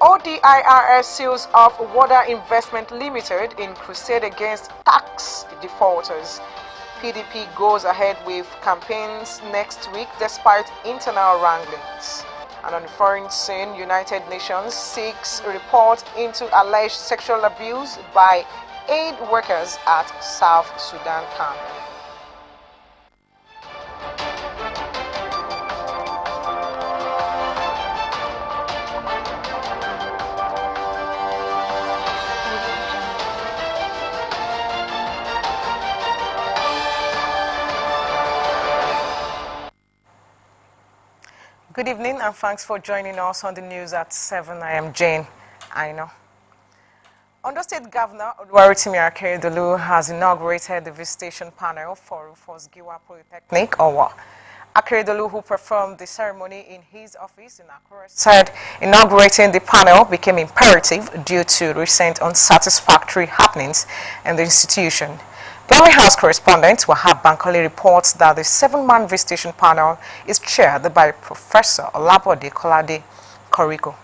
ODIRS seals off Water Investment Limited in crusade against tax defaulters. PDP goes ahead with campaigns next week despite internal wranglings. And on the foreign scene, United Nations seeks a report into alleged sexual abuse by aid workers at South Sudan camp. Good evening and thanks for joining us on the news at 7. I am Jane Aino. Ondo State Governor Oluwarotimi Akeredolu has inaugurated the visitation panel for Rufus Giwa Polytechnic, Owo. Akeredolu, who performed the ceremony in his office in Akure, said inaugurating the panel became imperative due to recent unsatisfactory happenings in the institution. Glory House correspondent Wahab Bankole reports that the 7-man visitation panel is chaired by Professor Olabode Kolade Koriko.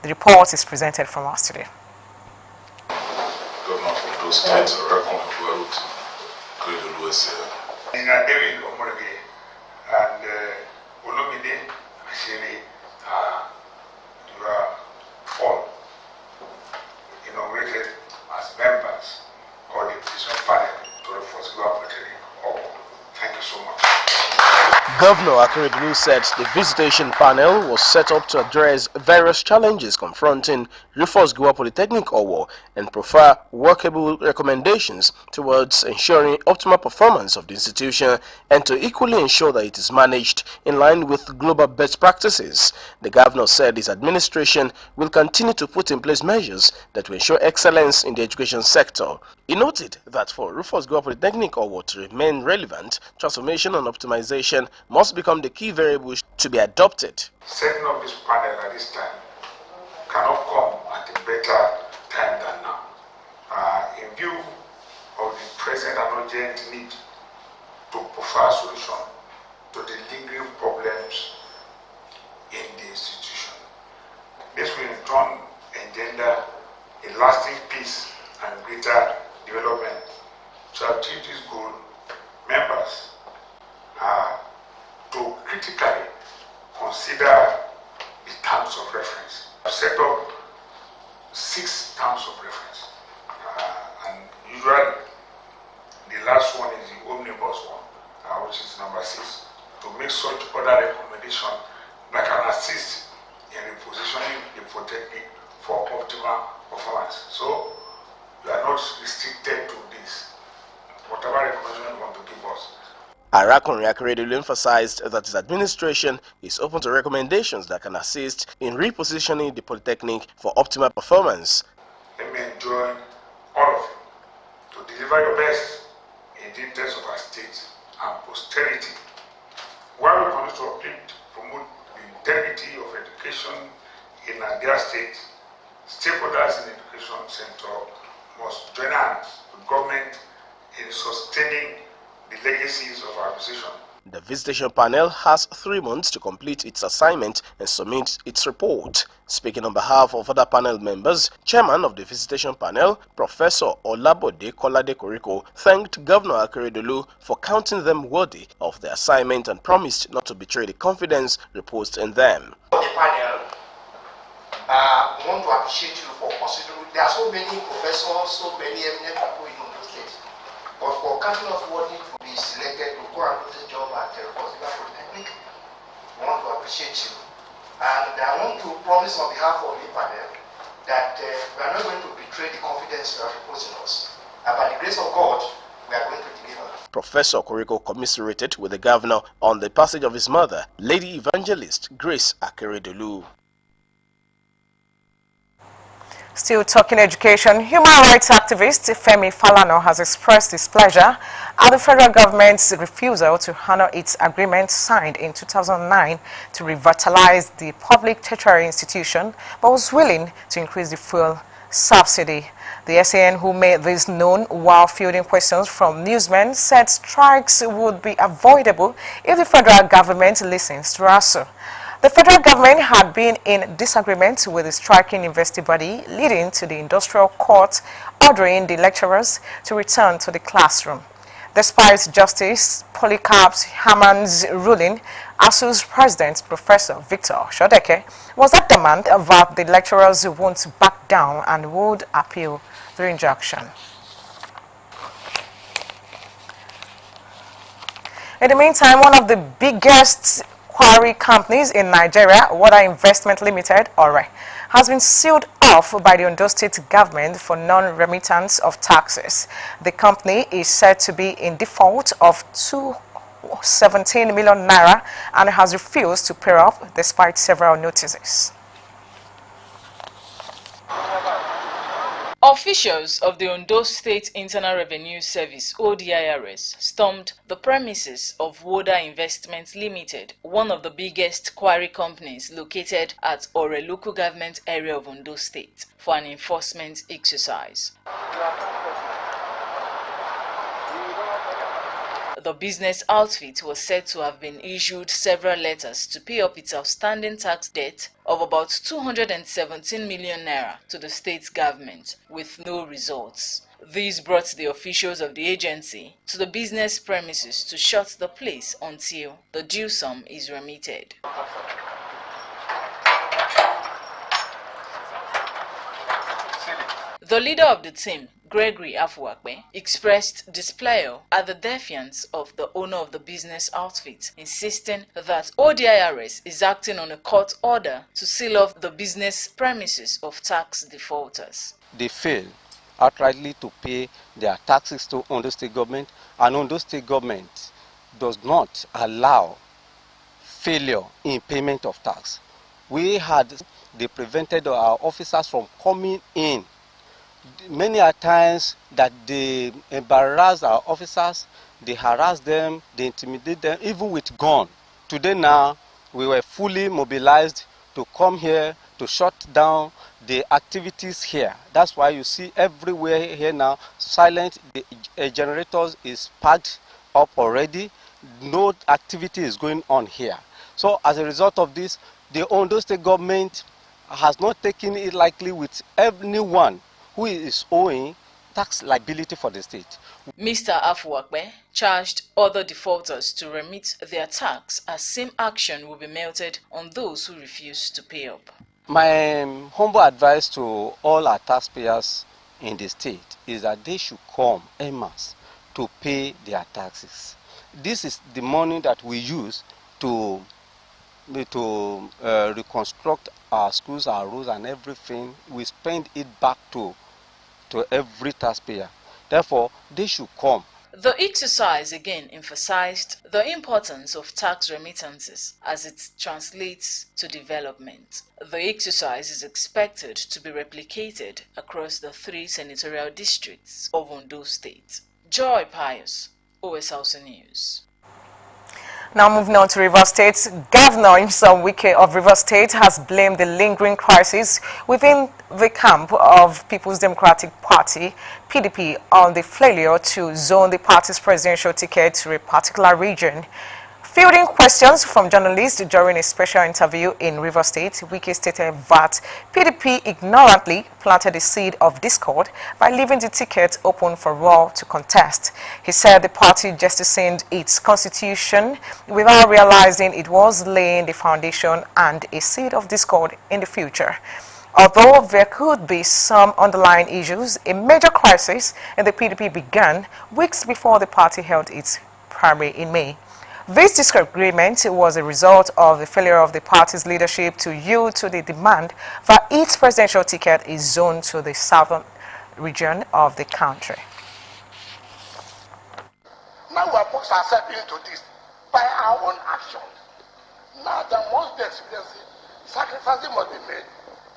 The report is presented from us today. Governor of those states, Rakon Kuarut, Akeredolu and Olomide Ashiri, you are all inaugurated as members of the decision panel to the first global training. Thank you so much. Governor Akeredolu said the visitation panel was set up to address various challenges confronting Rufus Giwa Polytechnic Owo and prefer workable recommendations towards ensuring optimal performance of the institution and to equally ensure that it is managed in line with global best practices. The governor said his administration will continue to put in place measures that will ensure excellence in the education sector. He noted that for Rufus Giwa Polytechnic Owo to remain relevant, transformation and optimization must become the key variables to be adopted. Setting up this panel at this time cannot come at a better time than now. In view of the present and urgent need to provide solution to the lingering problems in the institution. This will in turn engender a lasting peace and greater development. To achieve this goal, members are to critically consider the terms of reference. I've set up 6 terms of reference, and usually the last one is the omnibus one, which is number 6, to make such other recommendation that can assist in repositioning the polytechnic for optimal performance. So we are not restricted to this. Whatever recommendation you want to give us. Arakunrin Akeredolu emphasized that his administration is open to recommendations that can assist in repositioning the polytechnic for optimal performance. Let me enjoin all of you to deliver your best in the interest of our state and posterity, while we continue to promote the integrity of education in Nigeria state. Stakeholders in the education sector must join hands with government in sustaining the legacies of our position. The visitation panel has 3 months to complete its assignment and submit its report. Speaking on behalf of other panel members, Chairman of the visitation panel, Professor Olabode Kolade Koriko, thanked Governor Akeredolu for counting them worthy of the assignment and promised not to betray the confidence reposed in them. The panel, I want to appreciate you for considering. There are so many professors, so many eminent people in those states. But for counting us worthy to be selected to go and do the job at the Rufus Giwa Polytechnic, I want to appreciate you. And I want to promise on behalf of the panel that we are not going to betray the confidence you have reposed in us. And by the grace of God, we are going to deliver. Professor Koriko commiserated with the governor on the passage of his mother, Lady Evangelist Grace Akeredolu. Still talking education, human rights activist Femi Falana has expressed displeasure at the federal government's refusal to honor its agreement signed in 2009 to revitalize the public tertiary institution, but was willing to increase the fuel subsidy. The SAN, who made this known while fielding questions from newsmen, said strikes would be avoidable if the federal government listens to us. The federal government had been in disagreement with the striking university body, leading to the industrial court ordering the lecturers to return to the classroom. Despite Justice Polycarp Hammond's ruling, ASU's president, Professor Victor Shodeke, was adamant that the lecturers won't back down and would appeal the injunction. In the meantime, one of the biggest quarry companies in Nigeria, Water Investment Limited, ORE, has been sealed off by the Ondo State government for non-remittance of taxes. The company is said to be in default of 217 million naira and has refused to pay up despite several notices. Officials of the Ondo State Internal Revenue Service (ODIRS) stormed the premises of Water Investment Limited, one of the biggest quarry companies located at Ore local government area of Ondo State, for an enforcement exercise. The business outfit was said to have been issued several letters to pay up its outstanding tax debt of about 217 million naira to the state government, with no results. This brought the officials of the agency to the business premises to shut the place until the due sum is remitted. The leader of the team, Gregory Afuakwe, expressed displeasure at the defiance of the owner of the business outfit, insisting that ODIRS is acting on a court order to seal off the business premises of tax defaulters. They fail outrightly to pay their taxes to Ondo State government, and Ondo State government does not allow failure in payment of tax. They prevented our officers from coming in. Many are times that they embarrass our officers, they harass them, they intimidate them, even with gun. Today now, we were fully mobilized to come here to shut down the activities here. That's why you see everywhere here now, silent, the generators is packed up already, no activity is going on here. So as a result of this, the Ondo State government has not taken it lightly with anyone who is owing tax liability for the state. Mr. Afuakwe charged other defaulters to remit their tax, as same action will be meted on those who refuse to pay up. My humble advice to all our taxpayers in the state is that they should come en masse to pay their taxes. This is the money that we use to reconstruct our schools, our roads and everything. We spend it back to every taxpayer. Therefore, they should come. The exercise again emphasized the importance of tax remittances as it translates to development. The exercise is expected to be replicated across the 3 senatorial districts of Ondo State. Joy Pius, OSRC News. Now moving on to Rivers State, Governor Nyesom Wike of Rivers State has blamed the lingering crisis within the camp of People's Democratic Party, PDP, on the failure to zone the party's presidential ticket to a particular region. Fielding questions from journalists during a special interview in Rivers State, Wike stated that PDP ignorantly planted the seed of discord by leaving the ticket open for all to contest. He said the party jettisoned its constitution without realizing it was laying the foundation and a seed of discord in the future. Although there could be some underlying issues, a major crisis in the PDP began weeks before the party held its primary in May. This disagreement was a result of the failure of the party's leadership to yield to the demand that its presidential ticket is zoned to the southern region of the country. Now we are put ourselves into this by our own action. Now there must be experience, sacrifices must be made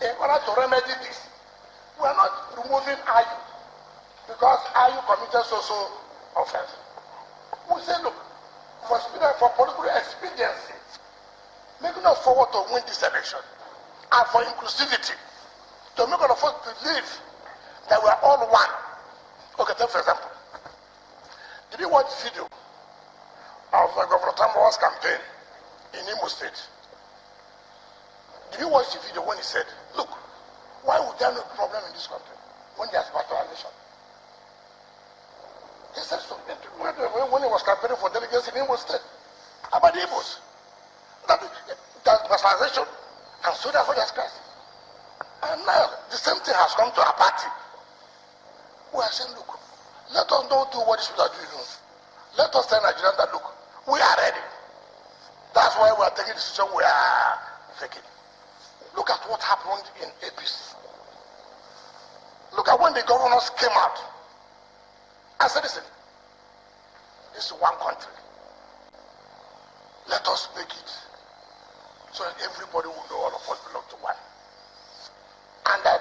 in order to remedy this. We are not removing IU because IU committed social offense. We say, look, for political expediency, making us forward to win this election, and for inclusivity, to make all of us believe that we are all one. Okay, take for example, did you watch the video of Governor Tambo's campaign in Imo State? Did you watch the video when he said, look, why would there no be problem in this country when there's pastoralization? He said so when he was campaigning for delegates in Imo State about the Igbos. That pastoralization and so that's what Christ. And now the same thing has come to our party. We are saying, look, let us not do what these people are doing. Let us tell Nigerians that, look, we are ready. That's why we are taking the decision we are taking. Look at what happened in APC. Look at when the governors came out and said, listen, this is one country. Let us make it so that everybody will know all of us belong to one. And that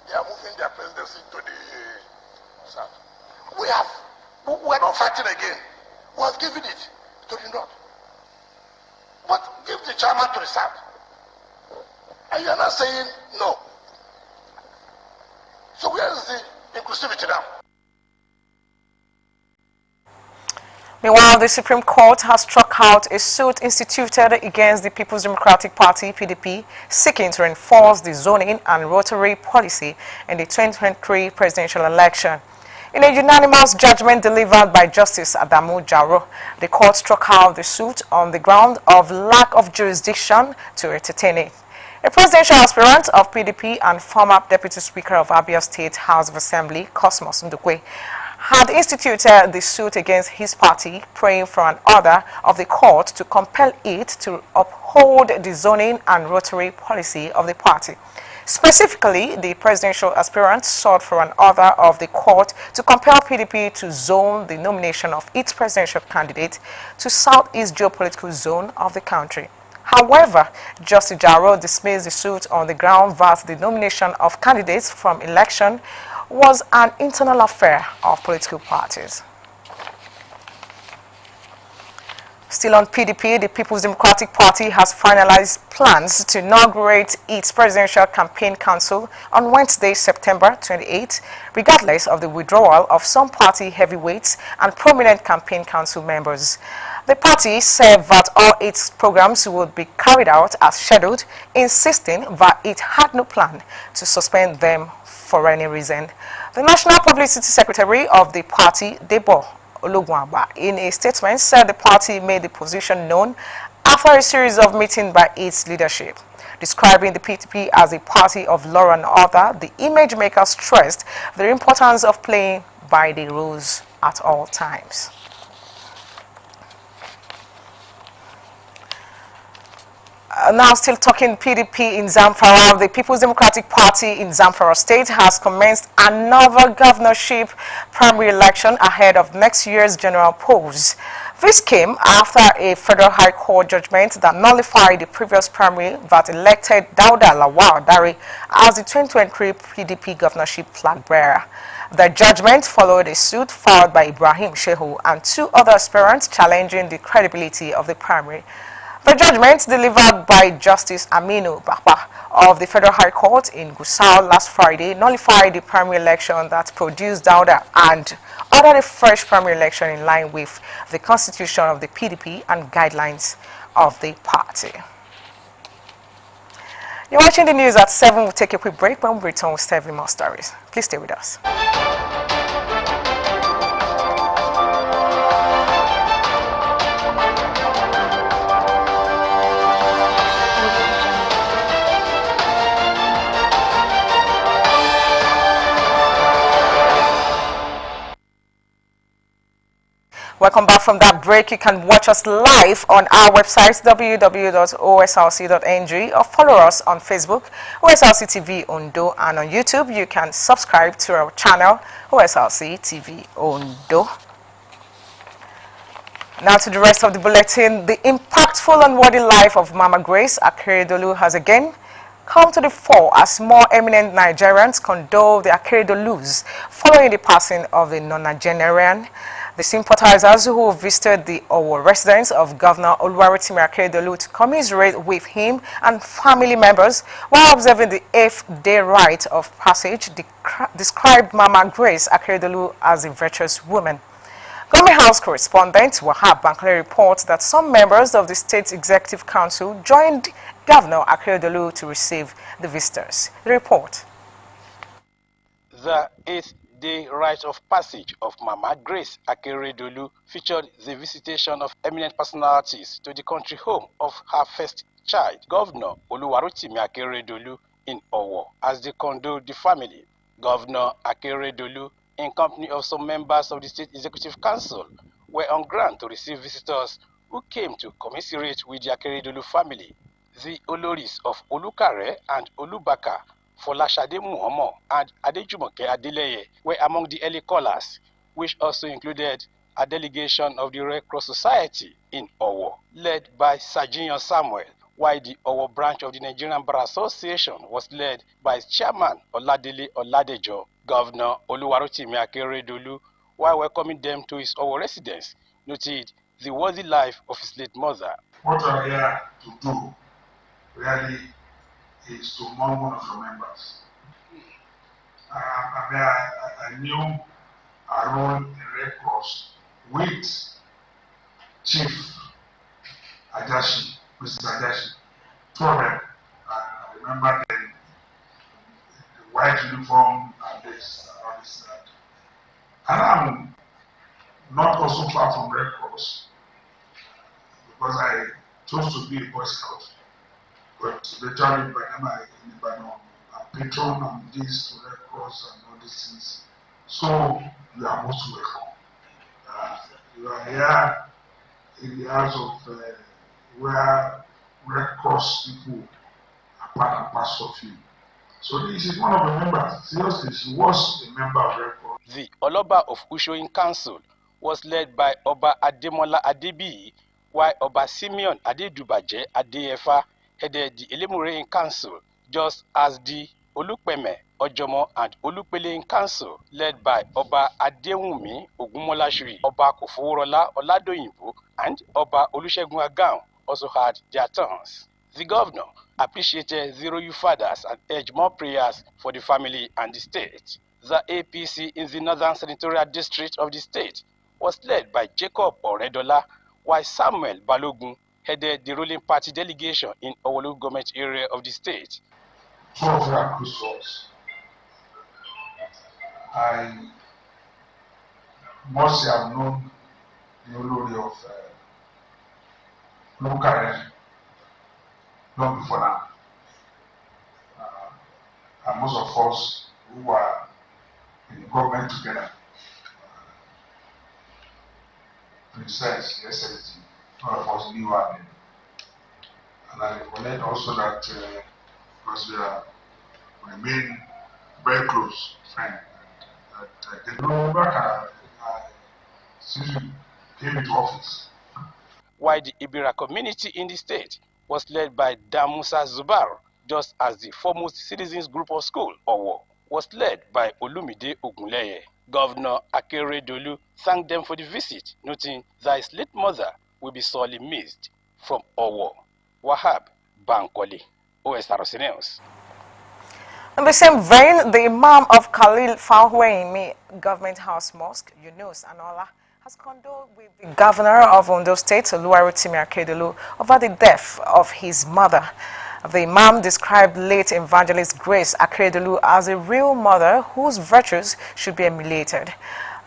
they are moving their presidency to the south. We are not fighting again. We have given it to the north. But give the chairman to the south. And you are not saying no. So where is the inclusivity now? Meanwhile, the Supreme Court has struck out a suit instituted against the People's Democratic Party, PDP, seeking to enforce the zoning and rotary policy in the 2023 presidential election. In a unanimous judgment delivered by Justice Adamu Jaro, the court struck out the suit on the ground of lack of jurisdiction to entertain it. A presidential aspirant of PDP and former Deputy Speaker of Abia State House of Assembly, Cosmos Ndukwe, had instituted the suit against his party, praying for an order of the court to compel it to uphold the zoning and rotary policy of the party. Specifically, the presidential aspirant sought for an order of the court to compel PDP to zone the nomination of its presidential candidate to Southeast geopolitical zone of the country. However, Justice Jaro dismissed the suit on the ground that the nomination of candidates from election was an internal affair of political parties. Still on PDP, the People's Democratic Party has finalized plans to inaugurate its presidential campaign council on Wednesday, September 28, regardless of the withdrawal of some party heavyweights and prominent campaign council members. The party said that all its programs would be carried out as scheduled, insisting that it had no plan to suspend them for any reason. The National Publicity Secretary of the party, Debo Olugwamba, in a statement said the party made the position known after a series of meetings by its leadership. Describing the PDP as a party of law and order, the image maker stressed the importance of playing by the rules at all times. Now still talking PDP in Zamfara, the People's Democratic Party in Zamfara State has commenced another governorship primary election ahead of next year's general polls. This came after a federal high court judgment that nullified the previous primary that elected Dauda Lawal Dari as the 2023 PDP governorship flag bearer. The judgment followed a suit filed by Ibrahim Shehu and two other aspirants challenging the credibility of the primary. The judgment delivered by Justice Aminu Bakpa of the Federal High Court in Gusau last Friday nullified the primary election that produced Dauda and ordered a fresh primary election in line with the constitution of the PDP and guidelines of the party. You're watching the news at 7. We'll take a quick break. When we return, we'll start with more stories. Please stay with us. Welcome back from that break. You can watch us live on our website www.osrc.ng or follow us on Facebook, OSRC TV Ondo, and on YouTube you can subscribe to our channel, OSRC TV Ondo. Now to the rest of the bulletin. The impactful and worthy life of Mama Grace Akeredolu has again come to the fore as more eminent Nigerians condole the Akeredolus following the passing of the nonagenarian. The sympathizers who visited the Owo residence of Governor Oluwarotimi Akeredolu to commiserate with him and family members while observing the 8th day rite of passage described Mama Grace Akeredolu as a virtuous woman. Government House correspondent Wahab Bankole reports that some members of the State Executive Council joined Governor Akeredolu to receive the visitors. The report. The eighth-day rite of passage of Mama Grace Akeredolu featured the visitation of eminent personalities to the country home of her first child, Governor Oluwarotimi Akeredolu, in Owo. As they condoled the family, Governor Akeredolu, in company of some members of the State Executive Council, were on ground to receive visitors who came to commiserate with the Akeredolu family. The Oloris of Olukare and Olubaka, Folashade Muomo and Adejumoke Adeleye were among the early callers, which also included a delegation of the Red Cross Society in Owo, led by Sajinyo Samuel, while the Owo branch of the Nigerian Bar Association was led by its chairman Oladele Oladejo. Governor Oluwarotimi Akeredolu, while welcoming them to his Owo residence, noted the worthy life of his late mother. What we are here to do really is to mourn one of your members. I knew our role in Red Cross with Chief Ajashi, Mrs. Ajashi, two of them. I remember the white uniform and this. And I'm not also far from Red Cross because I chose to be a Boy Scout. But literally, by now, I'm patron and this to Red Cross and all these things. So you are most welcome. You are here in the house of where Red Cross people are part and parcel of you. So this is one of the members. Seriously, she was a member of Red Cross. The Oloba of Ushoin Council was led by Oba Ademola Adebiyi, while Oba Simeon Adedubaje Adeyefa headed the Elemure in Council, just as the Olupeme, Ojomo and Olupele in Council, led by Oba Adewumi Ogunmolashiri, Oba Koforola Oladoyinbo, and Oba Olusegun Agaun also had their turns. The governor appreciated the royal fathers and urged more prayers for the family and the state. The APC in the Northern Senatorial District of the state was led by Jacob Oredola, while Samuel Balogun headed the ruling party delegation in Owolu government area of the state. Two of them are close ones. I must have known the Olori of Lukare long before now. And most of us who were in government together, Princess, SSG, none of us knew her name. And I recollect also that because we are remain very close friend, that they don't remember her since we came into office. While the Ibira community in the state was led by Damusa Zubar, just as the foremost citizens group of school, Owo, was led by Olumide Ogunleye. Governor Akeredolu thanked them for the visit, noting that his late mother will be sorely missed. From Owo, Wahab Bankole, Osrc News. In the same vein, the Imam of Khalil Fahweimi Government House Mosque, Yunus Anola, has condoled with the Governor of Ondo State, Oluwarotimi Akeredolu, over the death of his mother. The Imam described late evangelist Grace Akeredolu as a real mother whose virtues should be emulated.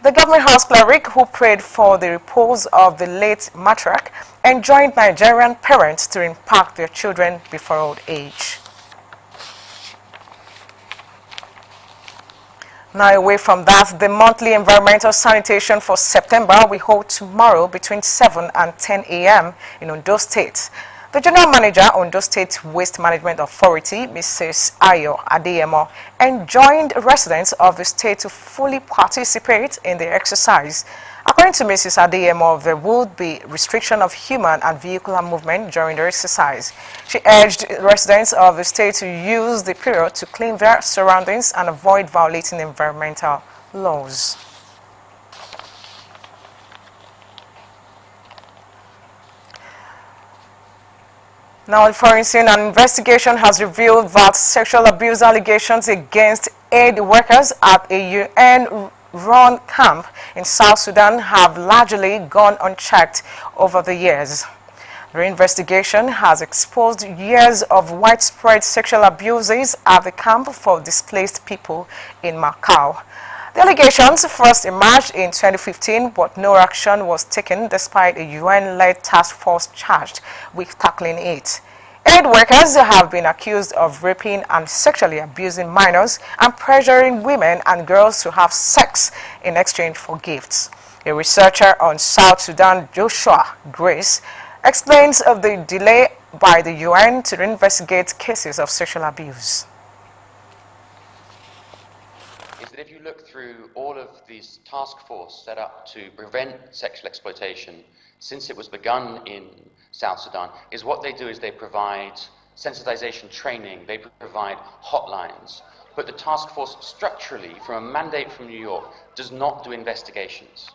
The Government House cleric who prayed for the repose of the late matriarch enjoined Nigerian parents to impact their children before old age. Now, away from that, the monthly environmental sanitation for September will hold tomorrow between 7 and 10 a.m. in Ondo State. The General Manager, Ondo State Waste Management Authority, Mrs. Ayo Adeyemo, enjoined residents of the state to fully participate in the exercise. According to Mrs. Adeyemo, there would be restriction of human and vehicular movement during the exercise. She urged residents of the state to use the period to clean their surroundings and avoid violating environmental laws. Now, in forensic, an investigation has revealed that sexual abuse allegations against aid workers at a UN run camp in South Sudan have largely gone unchecked over the years. The investigation has exposed years of widespread sexual abuses at the camp for displaced people in Macau. The allegations first emerged in 2015, but no action was taken despite a UN-led task force charged with tackling it. Aid workers have been accused of raping and sexually abusing minors and pressuring women and girls to have sex in exchange for gifts. A researcher on South Sudan, Joshua Grace, explains of the delay by the UN to investigate cases of sexual abuse. Is that if you look through all of these task force set up to prevent sexual exploitation since it was begun in South Sudan, is what they do is they provide sensitization training, they provide hotlines, but the task force structurally, from a mandate from New York, does not do investigations.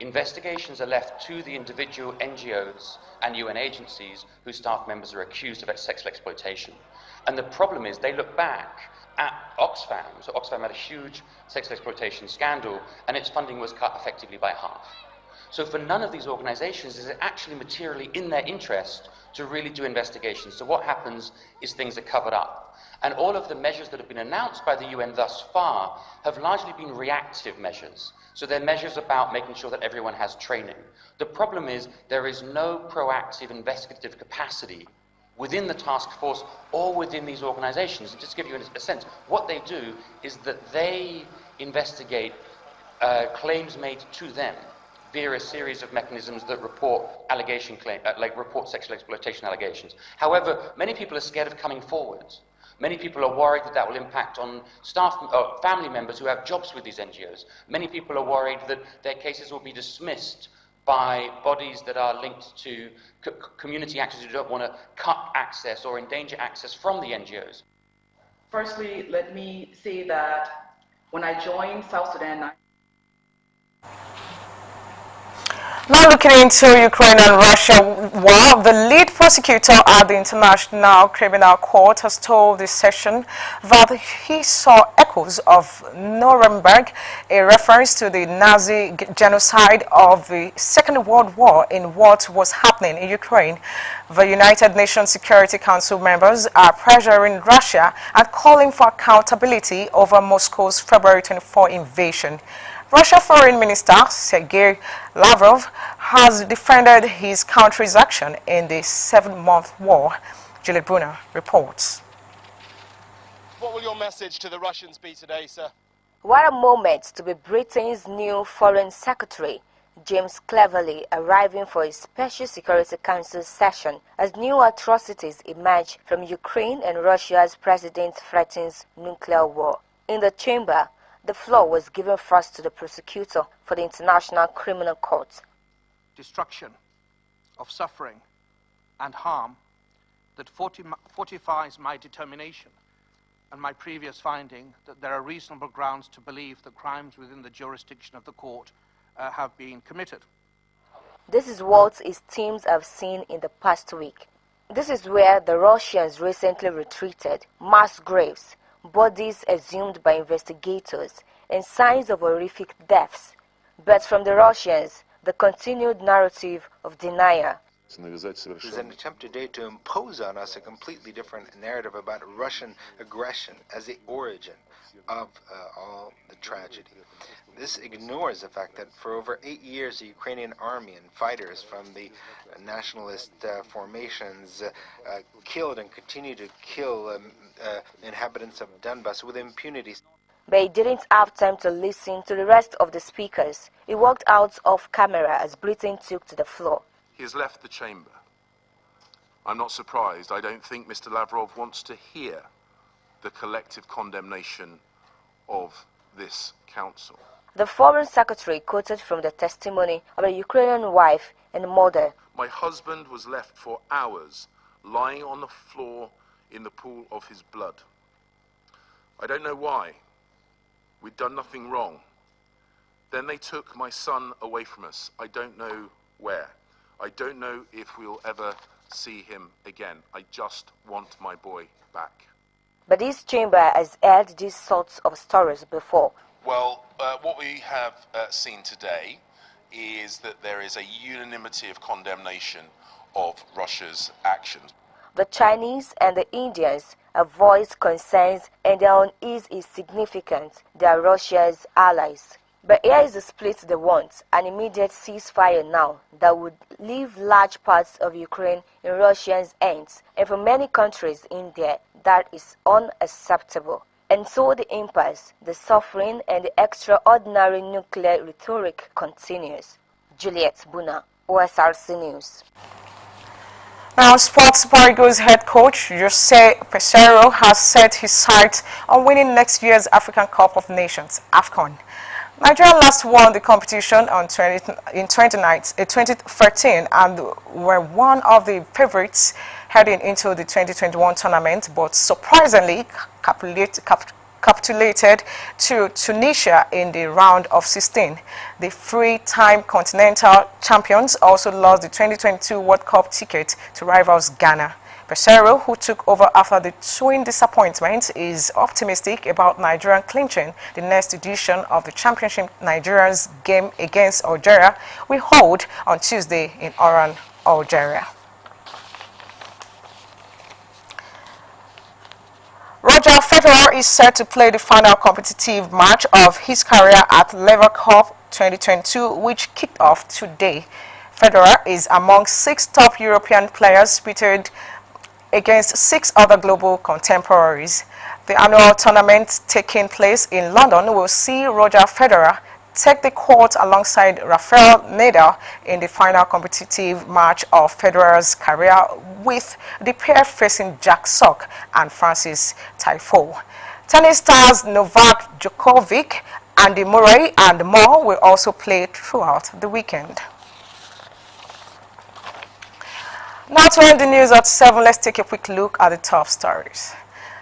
Investigations are left to the individual NGOs and UN agencies whose staff members are accused of sexual exploitation. And the problem is they look back at Oxfam. So Oxfam had a huge sexual exploitation scandal and its funding was cut effectively by half. So for none of these organizations is it actually materially in their interest to really do investigations. So what happens is things are covered up. And all of the measures that have been announced by the UN thus far have largely been reactive measures. So they're measures about making sure that everyone has training. The problem is there is no proactive investigative capacity within the task force or within these organizations. And just to give you a sense, what they do is that they investigate claims made to them via a series of mechanisms that report report sexual exploitation allegations. However, many people are scared of coming forward. Many people are worried that that will impact on staff or family members who have jobs with these NGOs. Many people are worried that their cases will be dismissed by bodies that are linked to community actors who don't want to cut access or endanger access from the NGOs. Firstly, let me say that when I joined South Sudan, Now looking into Ukraine and Russia war, the lead prosecutor at the International Criminal Court has told this session that he saw echoes of Nuremberg, a reference to the Nazi genocide of the Second World War in what was happening in Ukraine. The United Nations Security Council members are pressuring Russia and calling for accountability over Moscow's February 24 invasion. Russia Foreign Minister Sergei Lavrov has defended his country's action in the 7-month war. Juliet Brunner reports. What will your message to the Russians be today, sir? What a moment to be Britain's new Foreign Secretary, James Cleverly, arriving for a Special Security Council session as new atrocities emerge from Ukraine and Russia's president threatens nuclear war. In the chamber, the floor was given first to the prosecutor for the International Criminal Court. Destruction of suffering and harm that fortifies my determination and my previous finding that there are reasonable grounds to believe that crimes within the jurisdiction of the court have been committed. This is what his teams have seen in the past week. This is where the Russians recently retreated, mass graves, bodies exhumed by investigators, and signs of horrific deaths. But from the Russians, the continued narrative of denial. There's an attempt today to impose on us a completely different narrative about Russian aggression as the origin of all the tragedy. This ignores the fact that for over 8 years the Ukrainian army and fighters from the nationalist formations killed and continue to kill inhabitants of Donbass with impunity. But he didn't have time to listen to the rest of the speakers. He walked out off camera as Britain took to the floor. He has left the chamber. I'm not surprised. I don't think Mr. Lavrov wants to hear the collective condemnation of this council. The Foreign Secretary quoted from the testimony of a Ukrainian wife and mother. My husband was left for hours lying on the floor in the pool of his blood. I don't know why. We'd done nothing wrong. Then they took my son away from us. I don't know where. I don't know if we'll ever see him again. I just want my boy back. But this chamber has heard these sorts of stories before. Well, what we have seen today is that there is a unanimity of condemnation of Russia's actions. The Chinese and the Indians have voiced concerns, and their unease is significant. They are Russia's allies. But here is the split they want: an immediate ceasefire now that would leave large parts of Ukraine in Russia's hands, and for many countries in there, that is unacceptable. And so the impasse, the suffering, and the extraordinary nuclear rhetoric continues. Juliet Buna, Osrc News. Now, Sports Super Eagles head coach Jose Peseiro has set his sights on winning next year's African Cup of Nations, AFCON. Nigeria last won the competition in 2013 and were one of the favorites heading into the 2021 tournament, but surprisingly capitulated to Tunisia in the round of 16. The three-time continental champions also lost the 2022 World Cup ticket to rivals Ghana. Peseiro, who took over after the twin disappointment, is optimistic about Nigeria clinching the next edition of the championship. Nigeria's game against Algeria will hold on Tuesday in Oran, Algeria. Roger Federer is set to play the final competitive match of his career at Lever Cup 2022, which kicked off today. Federer is among 6 top European players pitted against 6 other global contemporaries. The annual tournament taking place in London will see Roger Federer take the court alongside Rafael Nadal in the final competitive match of Federer's career, with the pair facing Jack Sock and Francis Tiafoe. Tennis stars Novak Djokovic, Andy Murray and more will also play throughout the weekend. Now to end the news at 7, let's take a quick look at the top stories.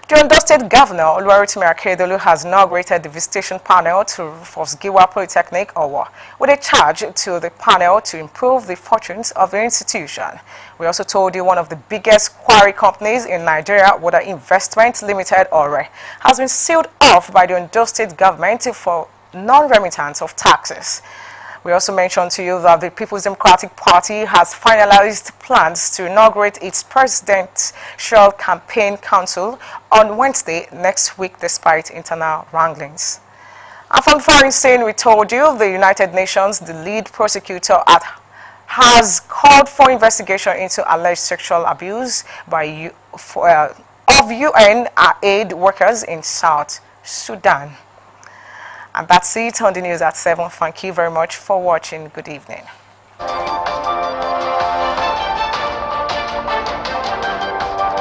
The Ondo State Governor, Oluwarotimi Akeredolu, has inaugurated the visitation panel to Rufus Giwa Polytechnic, Owo, with a charge to the panel to improve the fortunes of the institution. We also told you one of the biggest quarry companies in Nigeria, Water Investment Limited, ORE, has been sealed off by the Ondo State government for non-remittance of taxes. We also mentioned to you that the People's Democratic Party has finalized plans to inaugurate its presidential campaign council on Wednesday next week, despite internal wranglings. And from foreign scene, we told you the United Nations, the lead prosecutor has called for investigation into alleged sexual abuse by of UN aid workers in South Sudan. And that's it on the news at 7. Thank you very much for watching. Good evening.